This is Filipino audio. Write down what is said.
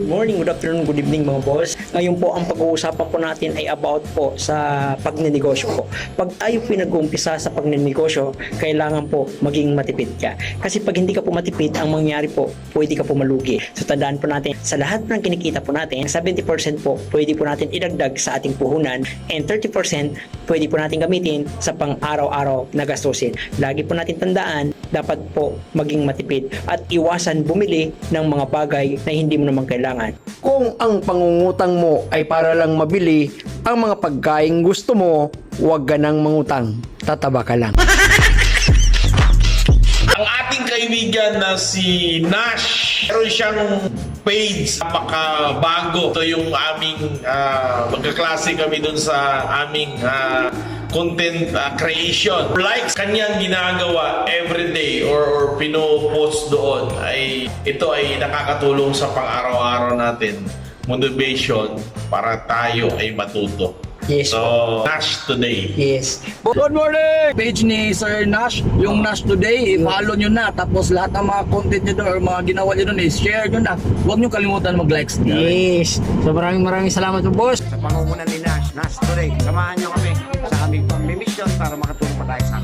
Morning, good afternoon, good evening mga boss. Ngayon po ang pag-uusapan po natin ay about po sa pagnenegosyo po. Pag tayo pinag-uumpisa sa pagnenegosyo, kailangan po maging matipid ka. Kasi pag hindi ka po matipid, ang mangyari po, pwede ka po malugi. So tandaan po natin, sa lahat ng kinikita po natin, 70% po pwede po natin idagdag sa ating puhunan and 30% pwede po natin gamitin sa pang-araw-araw na gastusin. Lagi po natin tandaan, dapat po maging matipid at iwasan bumili ng mga bagay na hindi mo naman kailangan. Kung ang pangungutang mo ay para lang mabili ang mga pagkain gusto mo, huwag ka nang mangutang. Tataba ka lang. Ang ating kaibigan na si Nash, meron siyang page, napakabago. Ito yung aming, magkaklase kami dun sa aming content creation. Like kanyang ginagawa everyday or pinopost doon, ay ito ay nakakatulong sa pang-araw-araw natin. Motivation para tayo ay matuto. Yes. So, Nash Today. Yes. Good morning! Page ni Sir Nash, yung Nash Today, i-follow nyo na. Tapos lahat ng mga content nyo doon or mga ginawa nyo doon, share nyo na. Huwag nyo kalimutan mag-likes. Yes. So maraming salamat po, boss. Sa pangunguna ni Nash Today, samahan nyo kami sa aming mission para makatulong pa tayo sa